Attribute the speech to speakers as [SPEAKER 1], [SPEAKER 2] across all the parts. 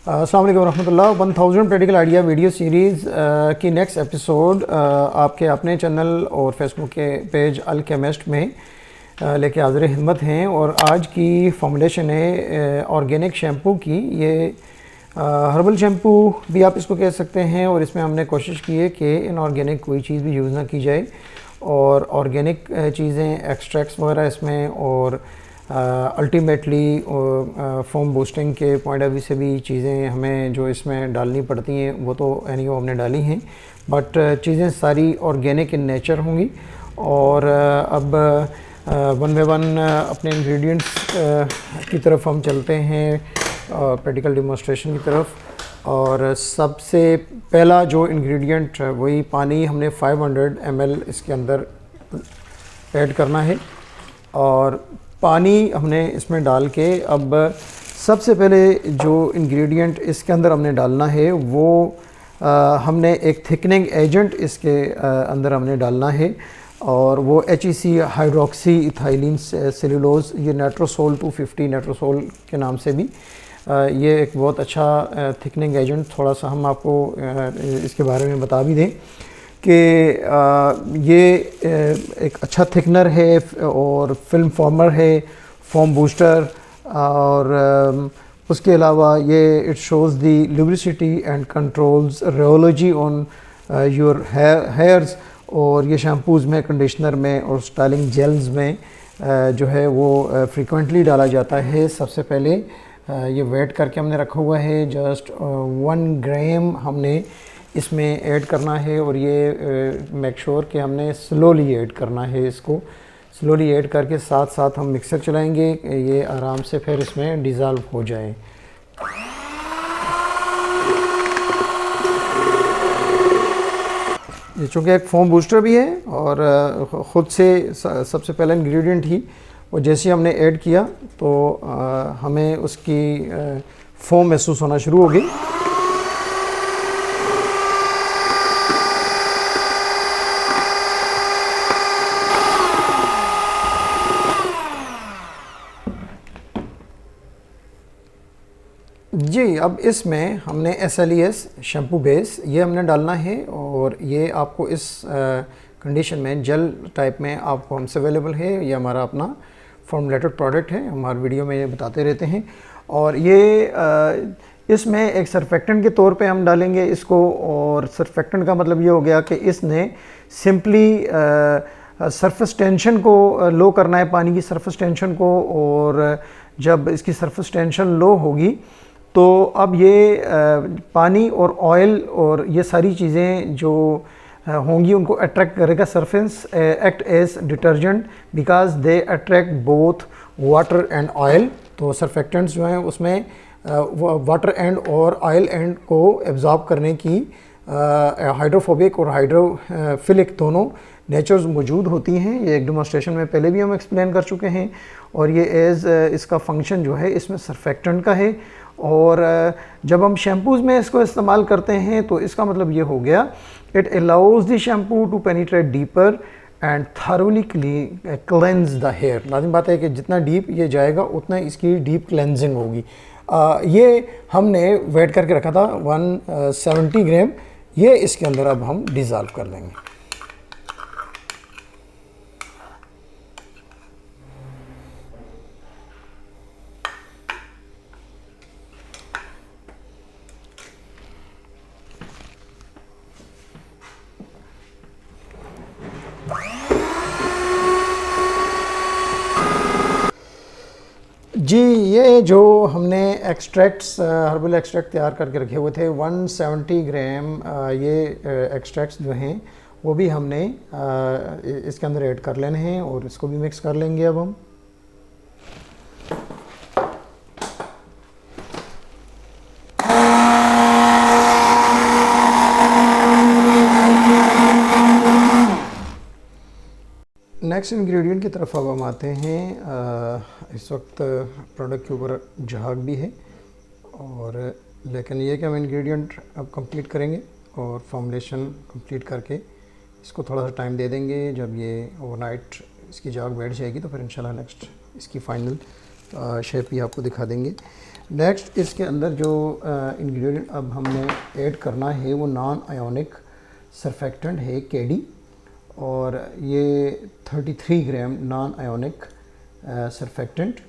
[SPEAKER 1] अस्सलाम वालेकुम रहमतुल्लाह। 1000 प्रैक्टिकल आइडिया वीडियो सीरीज़ की नेक्स्ट एपिसोड आपके अपने चैनल और फेसबुक के पेज अल केमिस्ट में लेके हाज़िर खिदमत हैं। और आज की फॉर्मुलेशन है ऑर्गेनिक शैम्पू की। ये हर्बल शैम्पू भी आप इसको कह सकते हैं। और इसमें हमने कोशिश की है कि इनऑर्गेनिक कोई चीज़ भी यूज़ ना की जाए और ऑर्गेनिक चीज़ें, एक्सट्रैक्ट्स वगैरह इसमें, और अल्टीमेटली फॉर्म बूस्टिंग के पॉइंट ऑफ व्यू से भी चीज़ें हमें जो इसमें डालनी पड़ती हैं वो तो वो हमने डाली हैं, बट चीज़ें सारी ऑर्गेनिक इन नेचर होंगी। और अब वन बाय वन अपने इंग्रेडिएंट्स की तरफ हम चलते हैं, प्रैक्टिकल डिमॉन्स्ट्रेशन की तरफ। और सबसे पहला जो इंग्रेडिएंट है वही पानी, हमने 500 ml इसके अंदर ऐड करना है। और पानी हमने इसमें डाल के अब सबसे पहले जो इंग्रेडिएंट इसके अंदर हमने डालना है वो हमने एक थिकनिंग एजेंट इसके अंदर हमने डालना है। और वो HEC हाइड्रोक्सी इथाइलिन सेलुलोज, ये नाइट्रोसोल 250 नाइट्रोसोल के नाम से भी ये एक बहुत अच्छा थिकनिंग एजेंट। थोड़ा सा हम आपको इसके बारे में बता भी दें कि ये एक अच्छा थिकनर है और फिल्म फॉर्मर है, फॉर्म बूस्टर। और उसके अलावा ये it shows the lubricity and controls rheology on your hairs. और ये शैम्पूज़ में, कंडीशनर में और स्टाइलिंग जेल्स में जो है वो फ्रीक्वेंटली डाला जाता है। सबसे पहले ये वेट करके हमने रखा हुआ है, जस्ट 1 ग्राम हमने इसमें ऐड करना है। और ये मेक श्योर कि हमने स्लोली ऐड करना है, इसको स्लोली ऐड करके साथ साथ हम मिक्सर चलाएंगे, ये आराम से फिर इसमें डिज़ोल्व हो जाए। ये चूँकि एक फोम बूस्टर भी है और ख़ुद से सबसे पहला इंग्रेडिएंट ही और जैसे ही हमने ऐड किया तो हमें उसकी फोम महसूस होना शुरू हो गई। जी, अब इसमें हमने SLES शैम्पू बेस ये हमने डालना है। और ये आपको इस कंडीशन में जेल टाइप में आपको हमसे अवेलेबल है। ये हमारा अपना फॉर्मुलेटेड प्रोडक्ट है, हमारे वीडियो में ये बताते रहते हैं। और ये इसमें एक सर्फेक्टेंट के तौर पे हम डालेंगे इसको। और सर्फेक्टेंट का मतलब ये हो गया कि इसने सिंपली सरफेस टेंशन को लो करना है, पानी की सरफेस टेंशन को। और जब इसकी सरफेस टेंशन लो होगी तो अब ये पानी और ऑयल और ये सारी चीज़ें जो होंगी उनको अट्रैक्ट करेगा। Surface act as detergent because they attract both water and oil. तो सर्फेक्टेंट्स जो हैं उसमें वाटर एंड और ऑयल एंड को एब्जॉर्ब करने की हाइड्रोफोबिक और हाइड्रोफिलिक दोनों नेचर्स मौजूद होती हैं। ये एक डेमोन्स्ट्रेशन में पहले भी हम एक्सप्लेन कर चुके हैं। और ये एज इसका फंक्शन जो है इसमें सर्फेक्टेंट का है। और जब हम शैम्पूज़ में इसको इस्तेमाल करते हैं तो इसका मतलब ये हो गया, it allows the shampoo to penetrate deeper and thoroughly cleanse the hair. लाजिम बात है कि जितना डीप ये जाएगा उतना इसकी डीप क्लेंजिंग होगी। ये हमने वेट करके रखा था 170 ग्राम। ये इसके अंदर अब हम डिज़ोल्व कर लेंगे। जी, ये जो हमने एक्सट्रैक्ट्स, हर्बल एक्सट्रैक्ट तैयार करके रखे हुए थे 170 ग्राम, ये एक्सट्रैक्ट्स जो हैं वो भी हमने इसके अंदर ऐड कर लेने हैं और इसको भी मिक्स कर लेंगे अब हम। नेक्स्ट इंग्रेडिएंट की तरफ अब हम आते हैं। इस वक्त प्रोडक्ट के ऊपर झाग भी है, और लेकिन ये कि हम इंग्रेडिएंट अब कंप्लीट करेंगे और फॉर्मुलेशन कंप्लीट करके इसको थोड़ा सा टाइम दे देंगे। जब ये ओवरनाइट इसकी झाग बैठ जाएगी तो फिर इंशाल्लाह नेक्स्ट इसकी फ़ाइनल शेप भी आपको दिखा देंगे। नेक्स्ट इसके अंदर जो इंग्रेडिएंट अब हमने ऐड करना है वो नॉन आयोनिक सरफेक्टेंट है केडी, और ये 33 ग्राम नॉन आयोनिक सरफेक्टेंट,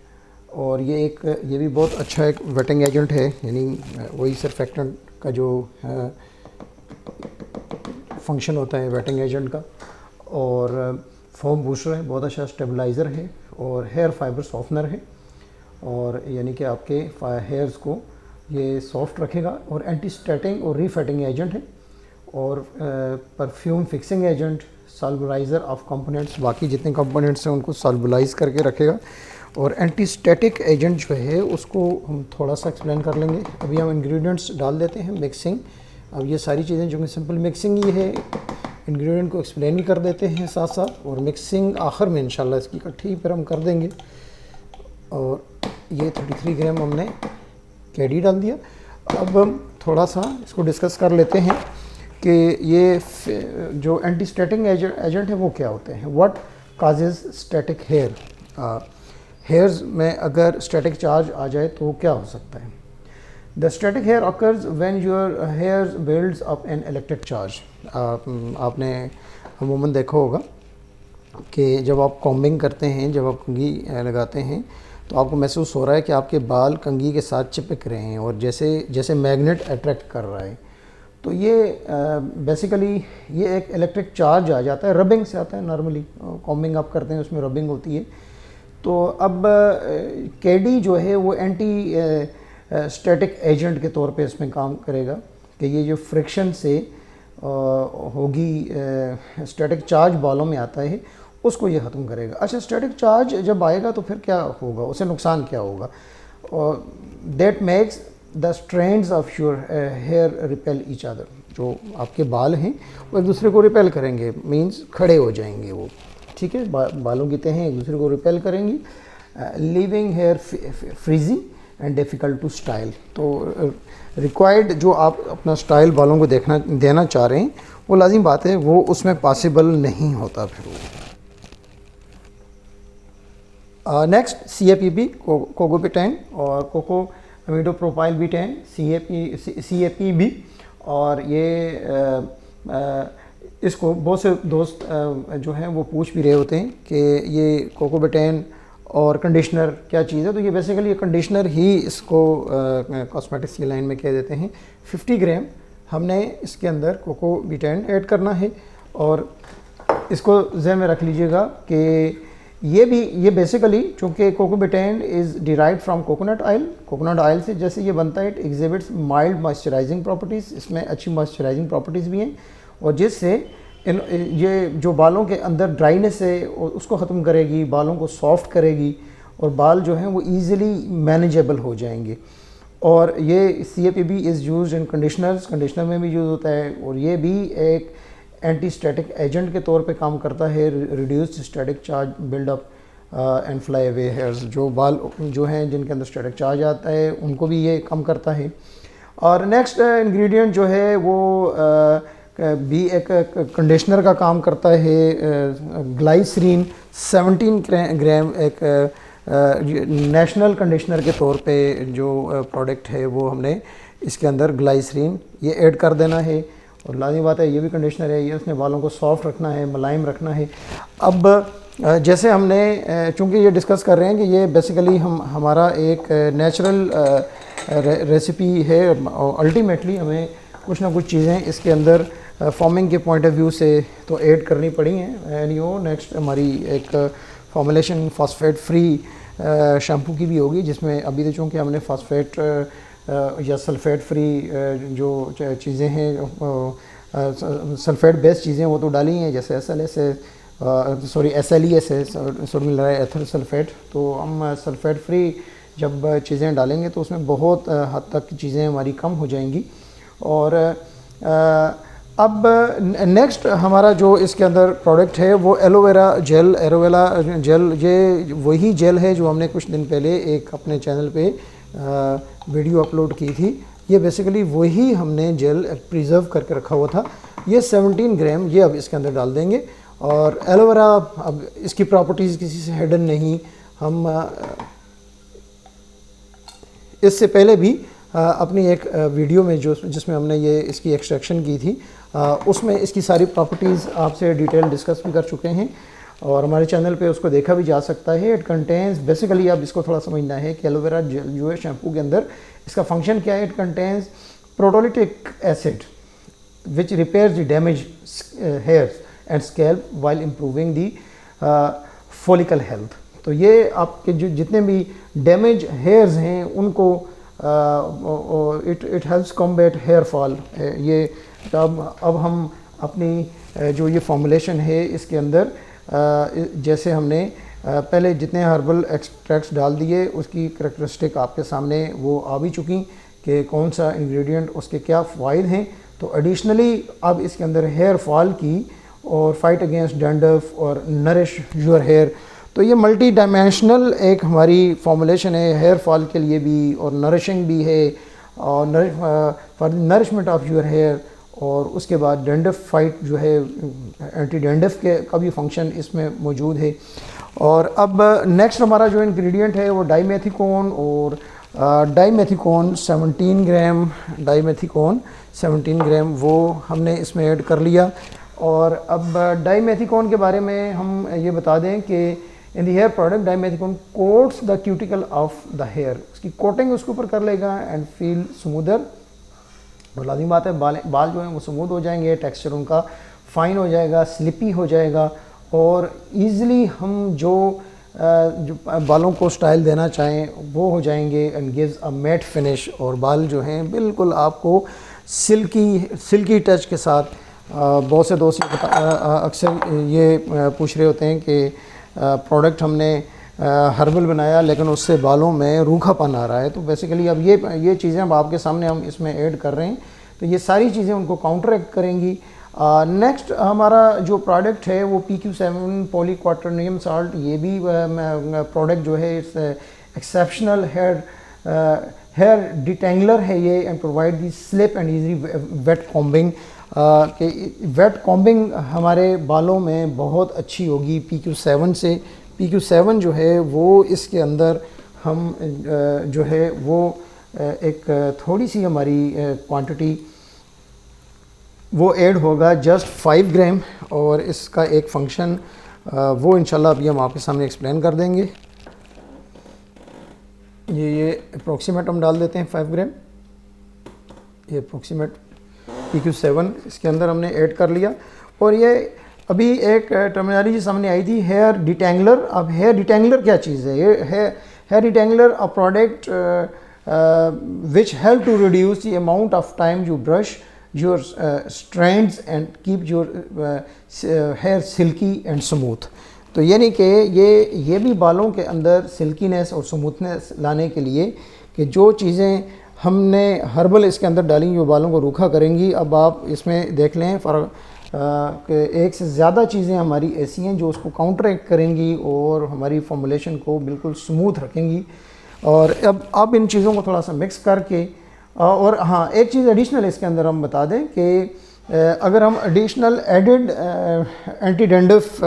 [SPEAKER 1] और ये भी बहुत अच्छा एक वेटिंग एजेंट है, यानी वही सरफेक्टेंट का जो फंक्शन होता है वेटिंग एजेंट का, और फोम बूस्टर है, बहुत अच्छा स्टेबलाइज़र है, और हेयर फाइबर सॉफ्टनर है, और यानी कि आपके हेयर्स को ये सॉफ्ट रखेगा, और एंटी स्टैटिंग और रीफैटिंग एजेंट है, और perfume fixing agent, solubiliser of components, बाकी जितने कंपोनेंट्स हैं उनको सॉल्वलाइज करके रखेगा, और एंटी स्टैटिक एजेंट जो है उसको हम थोड़ा सा एक्सप्लेन कर लेंगे। अभी हम इंग्रेडिएंट्स डाल देते हैं, मिक्सिंग। अब ये सारी चीज़ें जो कि सिंपल मिक्सिंग ही है, इंग्रेडिएंट को एक्सप्लेन ही कर देते हैं साथ साथ, और मिक्सिंग आखिर में इंशाल्लाह इसकी इकट्ठी फिर हम कर देंगे। और ये 33 ग्राम हमने केडी डाल दिया। अब हम थोड़ा सा इसको डिस्कस कर लेते हैं कि ये जो एंटी स्टैटिक एजेंट है वो क्या होते हैं। What causes static hair, hairs में अगर स्टैटिक चार्ज आ जाए तो क्या हो सकता है। The static hair occurs when your hairs builds up an electric charge। आपने अमूमन देखा होगा कि जब आप कॉम्बिंग करते हैं, जब आप कंघी लगाते हैं तो आपको महसूस हो रहा है कि आपके बाल कंघी के साथ चिपक रहे हैं, और जैसे मैग्नेट अट्रैक्ट कर रहा है। तो ये बेसिकली ये एक इलेक्ट्रिक चार्ज आ जाता है, रबिंग से आता है। नॉर्मली कॉम्बिंग आप करते हैं उसमें रबिंग होती है। तो अब केडी जो है वो एंटी स्टैटिक एजेंट के तौर पे इसमें काम करेगा कि ये जो फ्रिक्शन से होगी स्टैटिक चार्ज बालों में आता है उसको ये ख़त्म करेगा। अच्छा, स्टैटिक चार्ज जब आएगा तो फिर क्या होगा, उससे नुकसान क्या होगा। और that makes the strands of your hair repel each other. जो आपके बाल हैं वो एक दूसरे को रिपेल करेंगे, मींस खड़े हो जाएंगे वो, ठीक है। बालों की तहें एक दूसरे को रिपेल करेंगी, leaving hair frizzing and difficult to style. तो रिक्वायर्ड जो आप अपना स्टाइल बालों को देना चाह रहे हैं वो लाजिम बात है वो उसमें पॉसिबल नहीं होता फिर वो। नेक्स्ट CAPB कोकोपिटेन और कोको अमीडोप्रोपाइल बीटेन CAPB, और ये इसको बहुत से दोस्त जो हैं वो पूछ भी रहे होते हैं कि ये कोकोपिटेन और कंडीशनर क्या चीज़ है। तो ये बेसिकली ये कंडीशनर ही इसको कॉस्मेटिक्स की लाइन में कह देते हैं। 50 ग्राम हमने इसके अंदर कोकोपिटेन ऐड करना है, और इसको ज़हन में रख लीजिएगा कि ये बेसिकली चूँकि कोकोपिटेन is derived from coconut oil से जैसे ये बनता है, it exhibits mild moisturising properties, इसमें अच्छी मॉइस्चराइजिंग प्रॉपर्टीज़ भी हैं, और जिससे ये जो बालों के अंदर ड्राइनेस है उसको ख़त्म करेगी, बालों को सॉफ्ट करेगी, और बाल जो हैं वो ईज़िली मैनेजेबल हो जाएंगे। और ये CAPB is used in conditioner में भी यूज़ होता है, और ये भी एक एंटी स्टैटिक एजेंट के तौर पे काम करता है। Reduced static charge buildup and fly away hairs, जो बाल जो हैं जिनके अंदर स्टैटिक चार्ज आता है उनको भी ये कम करता है। और नेक्स्ट इंग्रेडिएंट जो है वो भी एक कंडीशनर का काम करता है। ग्लाइसरीन 17 ग्राम एक नेशनल कंडीशनर के तौर पे जो प्रोडक्ट है वो हमने इसके अंदर ग्लाइसरीन ये ऐड कर देना है। और लाज़मी बात है ये भी कंडीशनर है, ये उसने बालों को सॉफ्ट रखना है, मुलायम रखना है। अब जैसे हमने चूँकि ये डिस्कस कर रहे हैं कि ये बेसिकली हमारा एक नेचुरल रेसिपी है, अल्टीमेटली हमें कुछ ना कुछ चीज़ें इसके अंदर फॉर्मिंग के पॉइंट ऑफ व्यू से तो ऐड करनी पड़ी हैं। एंड यो नेक्स्ट हमारी एक फॉर्मुलेशन फॉस्फेट फ्री शैम्पू की भी होगी, जिसमें अभी तो चूँकि हमने फॉस्फेट या सल्फ़ेट फ्री जो चीज़ें हैं सल्फ़ेट बेस्ड चीज़ें वो तो डाली हैं, जैसे SLES है, सोडियम एथर सल्फ़ेट। तो हम सल्फ़ेट फ्री जब चीज़ें डालेंगे तो उसमें बहुत हद तक चीज़ें हमारी कम हो जाएंगी। और अब नेक्स्ट हमारा जो इसके अंदर प्रोडक्ट है वो एलोवेरा जेल। ये वही जेल है जो हमने कुछ दिन पहले एक अपने चैनल पे वीडियो अपलोड की थी। ये बेसिकली वही हमने जेल प्रिजर्व करके रखा हुआ था। ये 17 ग्राम ये अब इसके अंदर डाल देंगे। और एलोवेरा अब इसकी प्रॉपर्टीज़ किसी से हिडन नहीं, हम इससे पहले भी अपनी एक वीडियो में जिसमें हमने ये इसकी एक्सट्रैक्शन की थी, उसमें इसकी सारी प्रॉपर्टीज़ आपसे डिटेल डिस्कस भी कर चुके हैं और हमारे चैनल पे उसको देखा भी जा सकता है। इट कंटेंस, बेसिकली अब इसको थोड़ा समझना है कि एलोवेरा जो है शैम्पू के अंदर इसका फंक्शन क्या है। It contains proteolytic acid which repairs the damage hairs and scalp while improving the follicle health. तो ये आपके जो जितने भी डैमेज हेयर्स हैं उनको it helps combat hair fall. ये अब हम अपनी जो ये फॉर्मुलेशन है इसके अंदर जैसे हमने पहले जितने हर्बल एक्सट्रैक्ट्स डाल दिए उसकी करैक्टरिस्टिक आपके सामने वो आ भी चुकी कि कौन सा इंग्रेडिएंट उसके क्या फ़ायदे हैं। तो एडिशनली अब इसके अंदर हेयर फॉल की और फाइट अगेंस्ट डैंड्रफ और नरिश योर हेयर, तो ये मल्टी डायमेंशनल एक हमारी फॉर्मुलेशन है हेयर फॉल के लिए भी और नरिशिंग भी है और for nourishment of your hair. और उसके बाद डैंड्रफ फाइट जो है एंटी डैंड्रफ के का भी फंक्शन इसमें मौजूद है। और अब नेक्स्ट हमारा जो इंग्रेडिएंट है वो डाइमेथिकोन और डाइमेथिकोन 17 ग्राम, डाइमेथिकोन 17 ग्राम वो हमने इसमें ऐड कर लिया। और अब डाइमेथिकोन के बारे में हम ये बता दें कि in the hair product dimethicone coats the cuticle of the hair, उसकी कोटिंग उसके ऊपर कर लेगा एंड फील स्मूदर। और लाजिम बात है बाल जो हैं वो स्मूथ हो जाएंगे, टेक्सचर उनका फाइन हो जाएगा, स्लिपी हो जाएगा और ईज़िली हम जो बालों को स्टाइल देना चाहें वो हो जाएंगे and gives a matte finish. और बाल जो हैं बिल्कुल आपको सिल्की टच के साथ। बहुत से दोस्त अक्सर ये पूछ रहे होते हैं कि प्रोडक्ट हमने हर्बल बनाया लेकिन उससे बालों में रूखापन आ रहा है। तो बेसिकली अब ये चीज़ें अब आपके सामने हम इसमें ऐड कर रहे हैं, तो ये सारी चीज़ें उनको काउंटरएक्ट करेंगी। नेक्स्ट हमारा जो प्रोडक्ट है वो PQ7 पॉलीक्वाटरनियम साल्ट, ये भी प्रोडक्ट जो है इस एक्सेप्शनल हेयर डिटेंगलर है ये and provide the slip and easy wet combing. कि वेट कॉम्बिंग हमारे बालों में बहुत अच्छी होगी PQ7 से। PQ7 जो है वो इसके अंदर हम जो है वो एक थोड़ी सी हमारी क्वांटिटी वो ऐड होगा जस्ट 5 ग्राम और इसका एक फंक्शन वो इंशाल्लाह अभी हम आपके सामने एक्सप्लेन कर देंगे। ये अप्रोक्सीमेट हम डाल देते हैं 5 ग्राम, ये अप्रोक्सीमेट PQ7 इसके अंदर हमने ऐड कर लिया। और ये अभी एक टर्मिनोलॉजी सामने आई थी हेयर डिटेंगलर। अब हेयर डिटेंगलर क्या चीज़ है? ये hair detangler a product which help to reduce the amount of time you brush your strands and keep your hair silky and smooth. तो यानी कि ये भी बालों के अंदर सिल्कीनेस और स्मूथनेस लाने के लिए कि जो चीज़ें हमने हर्बल इसके अंदर डाली जो बालों को रूखा करेंगी। अब आप इसमें देख लें कि एक से ज़्यादा चीज़ें हमारी ऐसी हैं जो उसको काउंटरएक्ट करेंगी और हमारी फॉर्मुलेशन को बिल्कुल स्मूथ रखेंगी। और अब इन चीज़ों को थोड़ा सा मिक्स करके और हाँ एक चीज़ एडिशनल इसके अंदर हम बता दें कि अगर हम एडिशनल एडेड एंटी डैंड्रफ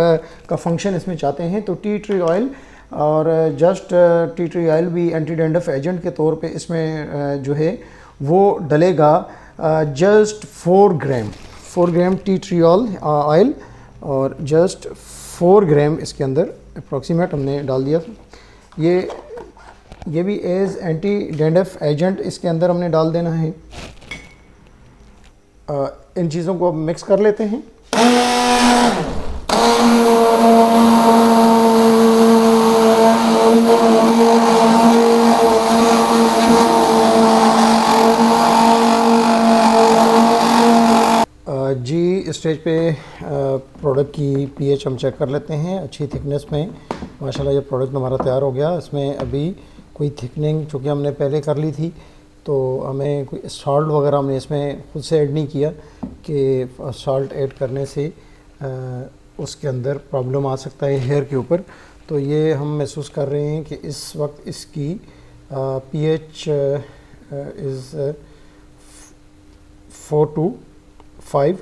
[SPEAKER 1] का फंक्शन इसमें चाहते हैं तो टी ट्री ऑयल और जस्ट टी ट्री ऑयल भी एंटी डैंड्रफ एजेंट के तौर पे इसमें जो है वो डलेगा जस्ट 4 ग्राम टी ट्री ऑयल और जस्ट 4 ग्राम इसके अंदर अप्रॉक्सीमेट हमने डाल दिया। ये भी एज एंटी डैंड्रफ एजेंट इसके अंदर हमने डाल देना है। इन चीज़ों को मिक्स कर लेते हैं। जी स्टेज पे प्रोडक्ट की पीएच हम चेक कर लेते हैं अच्छी थिकनेस में। माशाल्लाह ये प्रोडक्ट हमारा तैयार हो गया। इसमें अभी कोई थिकनिंग चूँकि हमने पहले कर ली थी तो हमें कोई सॉल्ट वगैरह हमने इसमें खुद से ऐड नहीं किया कि सॉल्ट ऐड करने से उसके अंदर प्रॉब्लम आ सकता है हेयर के ऊपर। तो ये हम महसूस कर रहे हैं कि इस वक्त इसकी पीएच इज़ 4 to 5,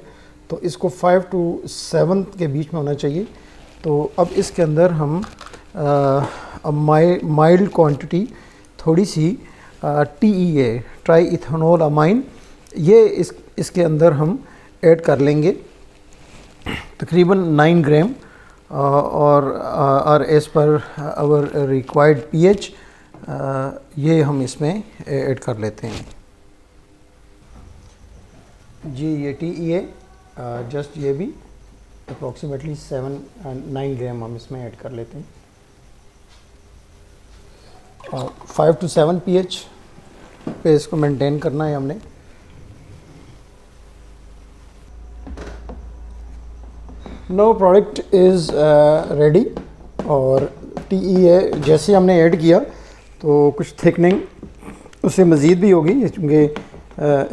[SPEAKER 1] तो इसको 5 to 7 के बीच में होना चाहिए। तो अब इसके अंदर हम माइल्ड क्वांटिटी थोड़ी सी TEA ट्राई इथेनॉल अमाइन, ये इसके अंदर हम ऐड कर लेंगे तकरीबन 9 ग्राम और as per hour required pH ये हम इसमें ऐड कर लेते हैं जी। ये TEA जस्ट ये भी अप्रॉक्सीमेटली 7-9 ग्राम हम इसमें ऐड कर लेते हैं। 5 to 7 pH पे इसको मेंटेन करना है हमने। No product is ready. और TEA जैसे हमने ऐड किया तो कुछ थिकनिंग उससे मज़ीद भी होगी, क्योंकि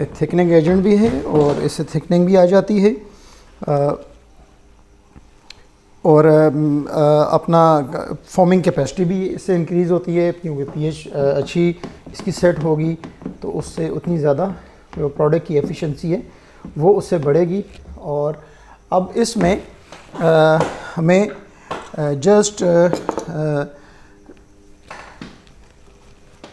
[SPEAKER 1] एक थिकनिंग एजेंट भी है और इससे थिकनिंग भी आ जाती है और अपना फॉर्मिंग कैपेसिटी भी इससे इंक्रीज़ होती है, क्योंकि pH अच्छी इसकी सेट होगी तो उससे उतनी ज़्यादा जो प्रोडक्ट की एफिशिएंसी है वो उससे बढ़ेगी। और अब इसमें हमें जस्ट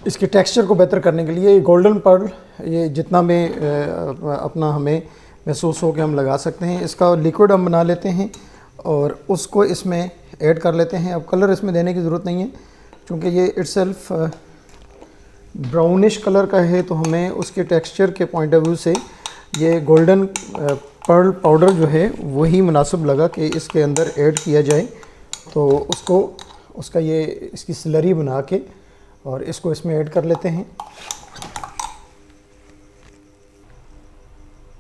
[SPEAKER 1] इसके टेक्सचर को बेहतर करने के लिए गोल्डन पर्ल, ये जितना में अपना हमें महसूस हो कि हम लगा सकते हैं, इसका लिक्विड हम बना लेते हैं और उसको इसमें ऐड कर लेते हैं। अब कलर इसमें देने की ज़रूरत नहीं है, क्योंकि ये इट्सेल्फ ब्राउनिश कलर का है, तो हमें उसके टेक्सचर के पॉइंट ऑफ व्यू से ये गोल्डन पर्ल पाउडर जो है वही मुनासिब लगा कि इसके अंदर ऐड किया जाए। तो उसका ये इसकी स्लरी बना के और इसको इसमें ऐड कर लेते हैं।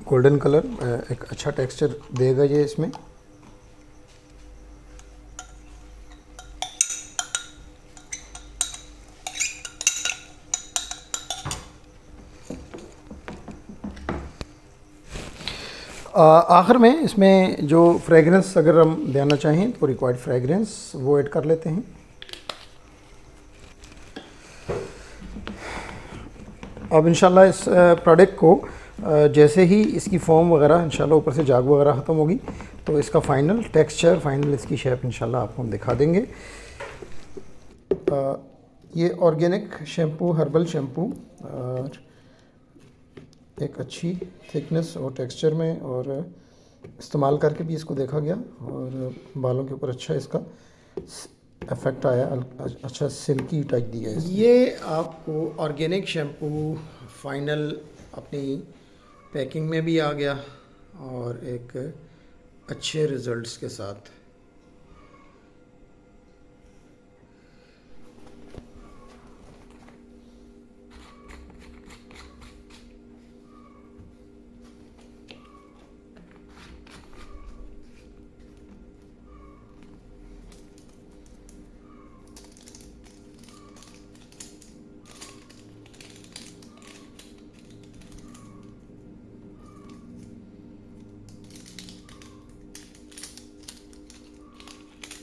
[SPEAKER 1] गोल्डन कलर एक अच्छा टेक्सचर देगा ये इसमें। आखिर में इसमें जो फ्रेगरेंस अगर हम देना चाहें तो रिक्वायर्ड फ्रेगरेंस वो ऐड कर लेते हैं। अब इंशाल्लाह इस प्रोडक्ट को जैसे ही इसकी फॉर्म वगैरह इंशाल्लाह ऊपर से जाग वगैरह ख़त्म होगी तो इसका फ़ाइनल टेक्सचर, फाइनल इसकी शेप इंशाल्लाह आपको हम दिखा देंगे। ये ऑर्गेनिक शैम्पू, हर्बल शैम्पू, और एक अच्छी थिकनेस और टेक्सचर में और इस्तेमाल करके भी इसको देखा गया और बालों के ऊपर अच्छा इसका इफ़ेक्ट आया, अच्छा सिल्की टच दिया है। ये आपको ऑर्गेनिक शैम्पू फाइनल अपनी पैकिंग में भी आ गया और एक अच्छे रिज़ल्ट्स के साथ।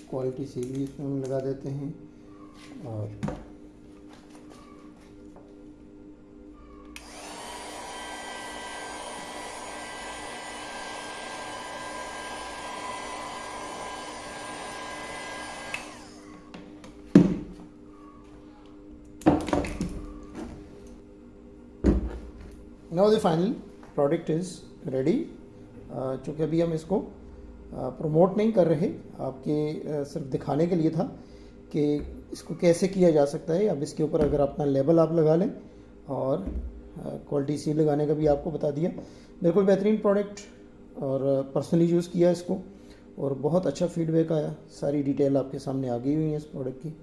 [SPEAKER 1] क्वालिटी सील भी इसमें हम लगा देते हैं और now the final product is ready. चूँकि अभी हम इसको प्रमोट नहीं कर रहे, आपके सिर्फ दिखाने के लिए था कि इसको कैसे किया जा सकता है। अब इसके ऊपर अगर अपना लेबल आप लगा लें और क्वालिटी सील लगाने का भी आपको बता दिया। बिल्कुल बेहतरीन प्रोडक्ट और पर्सनली यूज़ किया इसको और बहुत अच्छा फीडबैक आया। सारी डिटेल आपके सामने आ गई हुई है इस प्रोडक्ट की।